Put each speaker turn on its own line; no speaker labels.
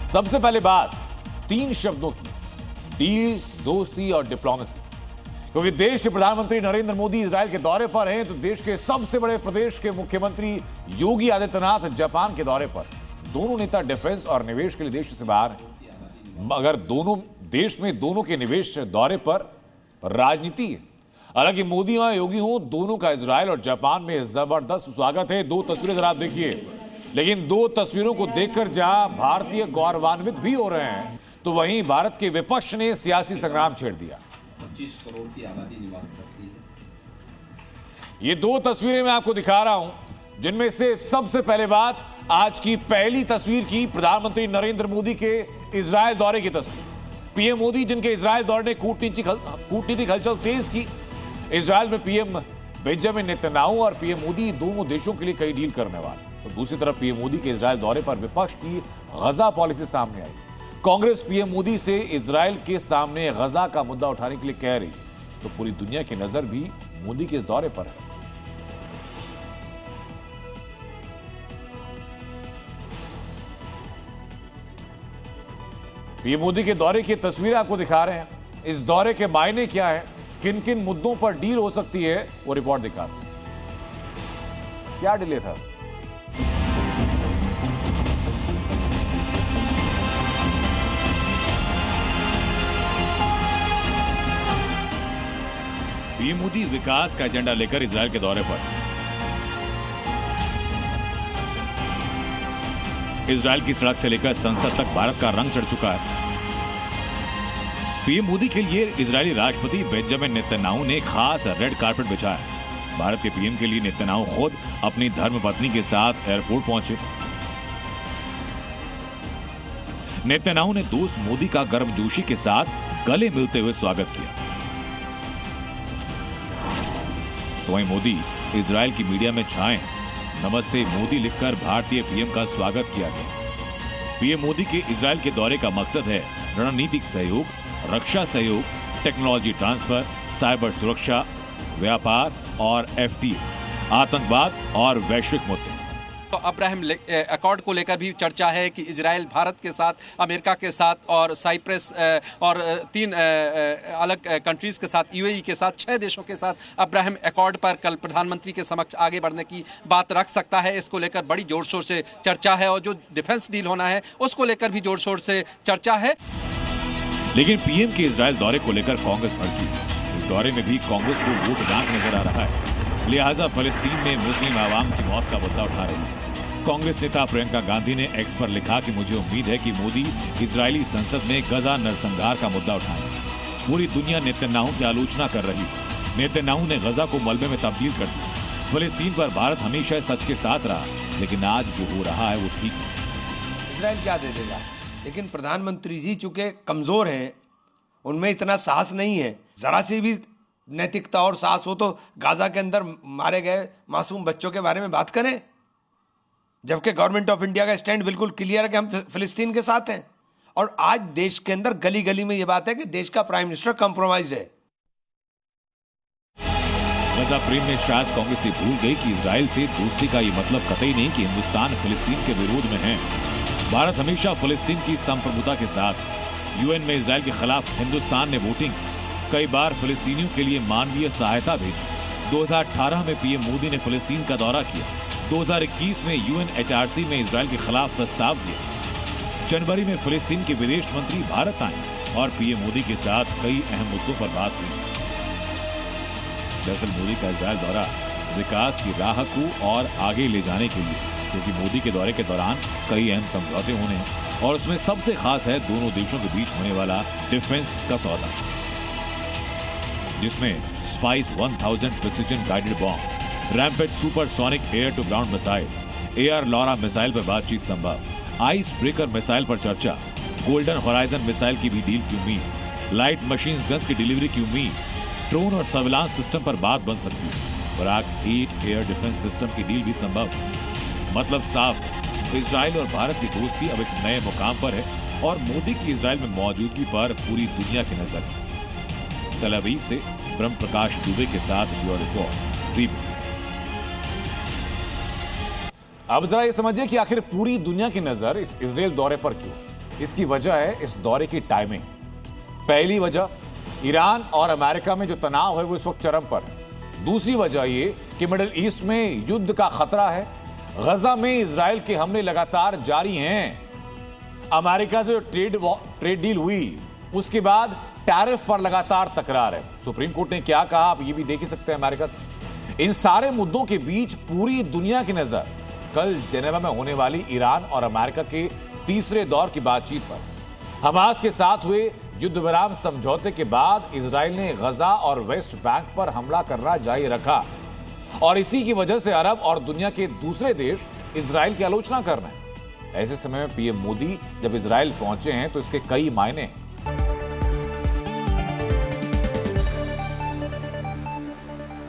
सबसे पहले बात 3 शब्दों की, डील, दोस्ती और डिप्लोमेसी। क्योंकि देश के प्रधानमंत्री नरेंद्र मोदी इजरायल के दौरे पर हैं, तो देश के सबसे बड़े प्रदेश के मुख्यमंत्री योगी आदित्यनाथ जापान के दौरे पर। दोनों नेता डिफेंस और निवेश के लिए देश से बाहर हैं, मगर दोनों देश में दोनों के निवेश दौरे पर राजनीति है। हालांकि मोदी और योगी हो, दोनों का इजरायल और जापान में जबरदस्त स्वागत है। 2 तस्वीरें जरा आप देखिए, लेकिन 2 तस्वीरों को देखकर जहां भारतीय गौरवान्वित भी हो रहे हैं, तो वहीं भारत के विपक्ष ने सियासी संग्राम छेड़ दिया।
25 करोड़ की आबादी निवास करती है।
ये 2 तस्वीरें मैं आपको दिखा रहा हूं, जिनमें से सबसे पहले बात आज की पहली तस्वीर की, प्रधानमंत्री नरेंद्र मोदी के इजरायल दौरे की तस्वीर। पीएम मोदी जिनके इजरायल दौरे ने कूटनीतिक हलचल तेज की। इजरायल में पीएम बेंजामिन नेतन्याहू और पीएम मोदी दोनों देशों के लिए कई डील करने वाले। तो दूसरी तरफ पीएम मोदी के इजरायल दौरे पर विपक्ष की गजा पॉलिसी सामने आई। कांग्रेस पीएम मोदी से इजरायल के सामने गजा का मुद्दा उठाने के लिए कह रही है, तो पूरी दुनिया की नजर भी मोदी के इस दौरे पर है। पीएम मोदी के दौरे की तस्वीरें आपको दिखा रहे हैं। इस दौरे के मायने क्या है, किन किन मुद्दों पर डील हो सकती है, वो रिपोर्ट दिखाते हैं। क्या डिले था? पीएम मोदी विकास का एजेंडा लेकर इजरायल के दौरे पर। इजरायल की सड़क से लेकर संसद तक भारत का रंग चढ़ चुका है। पीएम मोदी के लिए इजरायली राष्ट्रपति बेंजामिन नेतन्याहू ने खास रेड कारपेट बिछाया। भारत के पीएम के लिए नेतन्याहू खुद अपनी धर्मपत्नी के साथ एयरपोर्ट पहुंचे। नेतन्याहू ने दोस्त मोदी का गर्मजोशी के साथ गले मिलते हुए स्वागत किया। तो वहीं मोदी इजरायल की मीडिया में छाए। नमस्ते मोदी लिखकर भारतीय पीएम का स्वागत किया गया। पीएम मोदी के इजरायल के दौरे का मकसद है रणनीतिक सहयोग, रक्षा सहयोग, टेक्नोलॉजी ट्रांसफर, साइबर सुरक्षा, व्यापार और एफटीए, आतंकवाद और वैश्विक मुद्दे।
तो अब्राहम अकॉर्ड को लेकर भी चर्चा है कि इजरायल भारत के साथ, अमेरिका के साथ और साइप्रस और 3 अलग कंट्रीज के साथ, यूएई के साथ, 6 देशों के साथ अब्राहम अकॉर्ड पर कल प्रधानमंत्री के समक्ष आगे बढ़ने की बात रख सकता है। इसको लेकर बड़ी जोर शोर से चर्चा है और जो डिफेंस डील होना है उसको लेकर भी जोर शोर से चर्चा है।
लेकिन पीएम के इजरायल दौरे को लेकर कांग्रेस भड़की। इस दौरे में भी कांग्रेस को वोट बैंक नजर आ रहा है, लिहाजा फिलिस्तीन में मुस्लिम आवाम की मौत का मुद्दा उठा रही है। कांग्रेस नेता प्रियंका गांधी ने एक्स पर लिखा कि मुझे उम्मीद है कि मोदी इजरायली संसद में गजा नरसंहार का मुद्दा उठाएंगे। पूरी दुनिया नेतन्याहू की आलोचना कर रही है। नेतन्याहू ने गजा को मलबे में तब्दील कर दिया। फिलिस्तीन पर भारत हमेशा सच के साथ रहा, लेकिन आज जो हो रहा है वो ठीक नहीं।
इजरायल क्या दे देगा, लेकिन प्रधानमंत्री जी चूंकि कमजोर हैं, उनमें इतना साहस नहीं है। जरा सी भी नैतिकता और साहस हो तो गाजा के अंदर मारे गए मासूम बच्चों के बारे में बात करें, जबकि गवर्नमेंट ऑफ इंडिया का स्टैंड बिल्कुल क्लियर है कि हम फिलिस्तीन के साथ हैं। और आज देश के अंदर गली गली में यह बात है कि देश का प्राइम मिनिस्टर कॉम्प्रोमाइज है।
गजा प्रेम में शायद कांग्रेस ये भूल गई कि इजरायल से दोस्ती का ये मतलब कतई नहीं कि हिंदुस्तान फिलिस्तीन के विरोध में है। भारत हमेशा फिलिस्तीन की संप्रभुता के साथ। यूएन में इजरायल के खिलाफ हिंदुस्तान ने वोटिंग, कई बार फिलिस्तीनियों के लिए मानवीय सहायता भेजी। 2018 में पीएम मोदी ने फिलिस्तीन का दौरा किया। 2021 में यूएनएचआरसी में इजरायल के खिलाफ प्रस्ताव दिया। जनवरी में फिलिस्तीन के विदेश मंत्री भारत आए और पीएम मोदी के साथ कई अहम मुद्दों पर बात हुई। दरअसल मोदी का इजरायल दौरा विकास की राह को और आगे ले जाने के लिए, क्योंकि मोदी के दौरे के दौरान कई अहम समझौते होने हैं और उसमें सबसे खास है दोनों देशों के बीच होने वाला डिफेंस का सौदा, जिसमें SPICE 1000 precision guided bomb, Rampage supersonic air to ground missile, air LORA missile पर बातचीत संभव, आइस ब्रेकर मिसाइल पर चर्चा, गोल्डन होराइजन मिसाइल की भी डील की उम्मीद, लाइट मशीन गन्स की डिलीवरी की उम्मीद, ड्रोन और सर्विलांस सिस्टम पर बात बन सकती है। बराक 8 एयर डिफेंस सिस्टम की डील भी संभव। मतलब साफ, इजरायल और भारत की दोस्ती अब एक नए मुकाम पर है और मोदी की इजरायल में मौजूदगी पर पूरी दुनिया की नजर है। तल अवीव से ब्रह्म प्रकाश दुबे के साथ ब्यूरो रिपोर्ट ज़ी। अब जरा ये समझिए कि आखिर पूरी दुनिया की नजर इस इजरायल दौरे पर क्यों। इसकी वजह है इस दौरे की टाइमिंग। पहली वजह, ईरान और अमेरिका में जो तनाव है वो इस वक्त चरम पर है। दूसरी वजह ये कि मिडिल ईस्ट में युद्ध का खतरा है। गजा में इजराइल के हमले लगातार जारी हैं। अमेरिका से जो ट्रेड डील हुई उसके बाद टैरिफ पर लगातार तकरार है। सुप्रीम कोर्ट ने क्या कहा आप ये भी देख ही सकते हैं अमेरिका। इन सारे मुद्दों के बीच पूरी दुनिया की नजर कल जेनेवा में होने वाली ईरान और अमेरिका के तीसरे दौर की बातचीत पर। हमास के साथ हुए युद्ध विराम समझौते के बाद इजराइल ने गजा और वेस्ट बैंक पर हमला करना जारी रखा और इसी की वजह से अरब और दुनिया के दूसरे देश इजराइल की आलोचना कर रहे हैं। ऐसे समय में पीएम मोदी जब इजराइल पहुंचे हैं तो इसके कई मायने हैं।